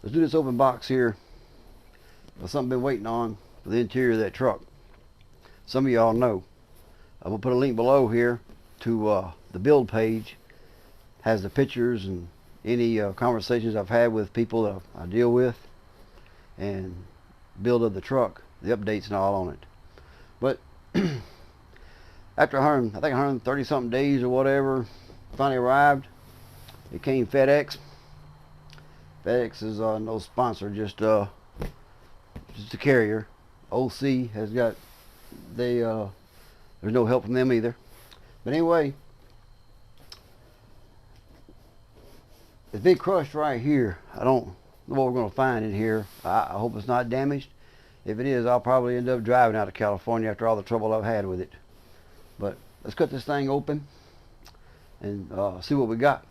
Let's do this open box here. Something I've been waiting on for the interior of that truck. Some of y'all know. I'm gonna put a link below here to the build page. Has the pictures and any conversations I've had with people that I deal with, and build of the truck, the updates and all on it. But after 100, I think 130 something days or whatever, finally arrived. It came FedEx. FedEx is no sponsor, just a carrier. OC has got, there's no help from them either. But anyway, it's been crushed right here. I don't know what we're going to find in here. I hope it's not damaged. If it is, I'll probably end up driving out of California after all the trouble I've had with it. But let's cut this thing open and see what we got.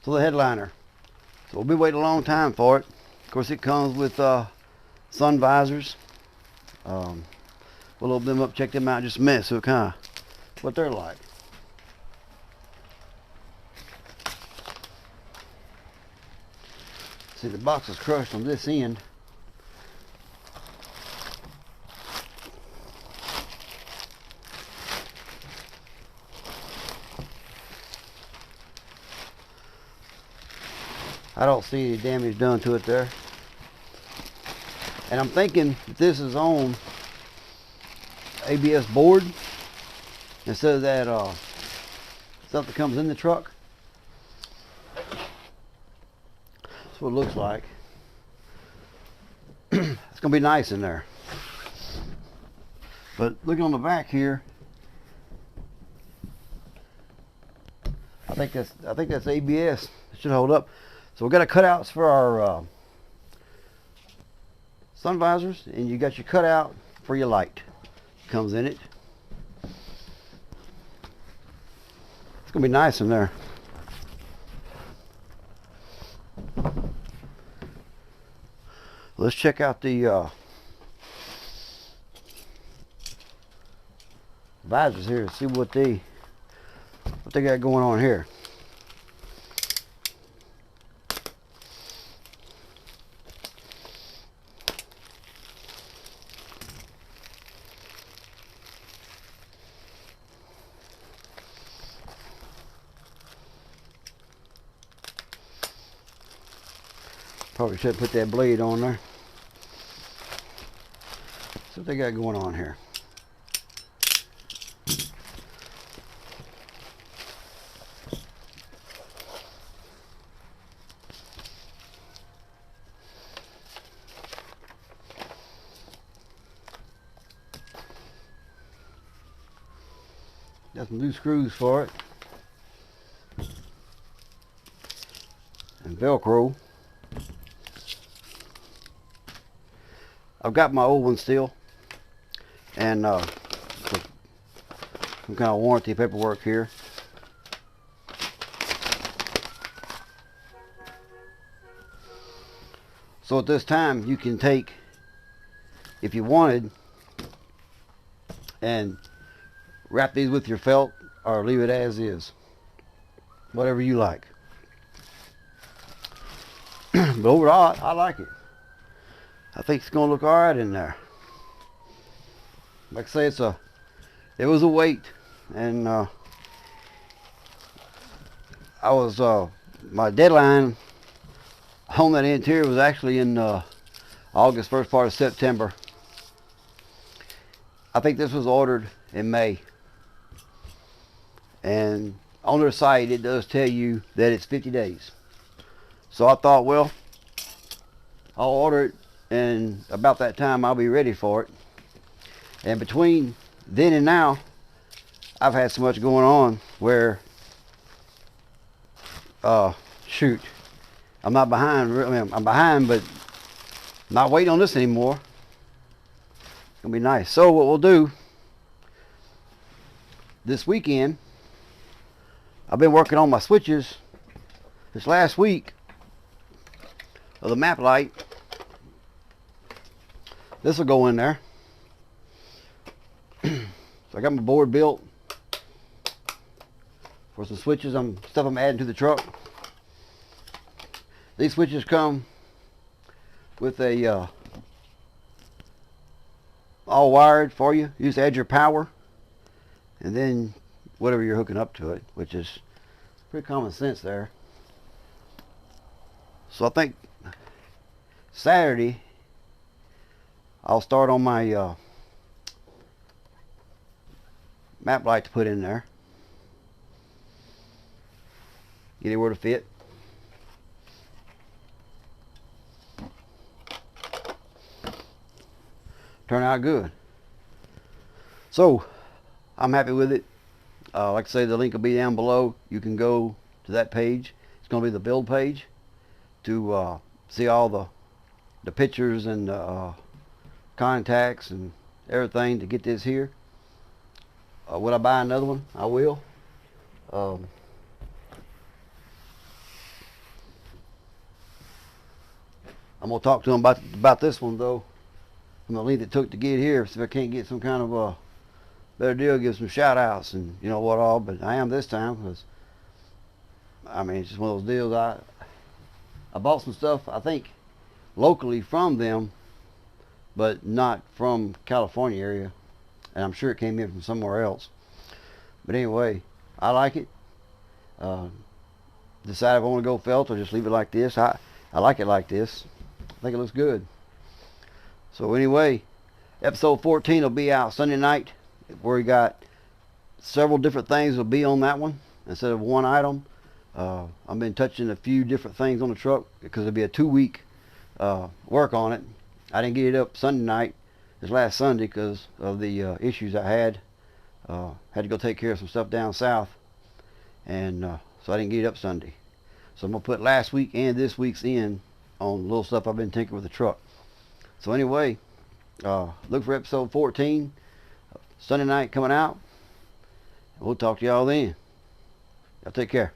So the headliner. So we'll be waiting a long time for it. Of course, it comes with sun visors. We'll open them up, check them out in just a minute, so kind of what they're like. See, the box is crushed on this end. I don't see any damage done to it there. And I'm thinking if this is on ABS board instead of that stuff that comes in the truck. That's what it looks like. It's gonna be nice in there. But looking on the back here, I think that's ABS. It should hold up. So we got our cutouts for our sun visors, and you got your cutout for your light. Comes in it. It's gonna be nice in there. Let's check out the visors here and see what they got going on here. Probably should put that blade on there. See what they got going on here. Got some new screws for it. And Velcro. I've got my old one still, and some kind of warranty paperwork here. So at this time, you can take, if you wanted, and wrap these with your felt, or leave it as is, whatever you like. But overall, I like it. I think it's gonna look all right in there. Like I say, it was a wait, and my deadline on that interior was actually in August, first part of September. I think this was ordered in May, and on their site it does tell you that it's 50 days. So I thought, well, I'll order it, and about that time I'll be ready for it. And between then and now, I've had so much going on where shoot, I'm not behind. I mean, I'm behind, but not waiting on this anymore. It's gonna be nice. So what we'll do this weekend, I've been working on my switches this last week of the map light. This will go in there. So I got my board built for some switches, stuff I'm adding to the truck. These switches come with a all wired for you. You just add your power and then whatever you're hooking up to it, which is pretty common sense there. So I think Saturday I'll start on my map light to put in there. Get it where to fit. Turn out good. So I'm happy with it. Like I say, the link will be down below. You can go to that page. It's going to be the build page to see all the pictures and contacts and everything to get this here. Would I buy another one? I will. I'm gonna talk to them about this one though. From the length it took to get here. See if I can't get some kind of a better deal. Give some shout outs and you know what all. But I am this time because I mean it's just one of those deals. I bought some stuff I think locally from them, but not from California area, and I'm sure it came in from somewhere else. But anyway, I like it. Decide if I want to go felt or just leave it like this. I like it like this. I think it looks good. So anyway, episode 14 will be out Sunday night, where we got several different things will be on that one instead of one item. I've been touching a few different things on the truck because it'll be a 2-week work on it. I didn't get it up Sunday night, this last Sunday, because of the issues I had. Had to go take care of some stuff down south, and so I didn't get it up Sunday. So I'm gonna put last week and this week's in on little stuff I've been tinkering with the truck. So anyway, look for episode 14 Sunday night coming out. We'll talk to y'all then. Y'all take care.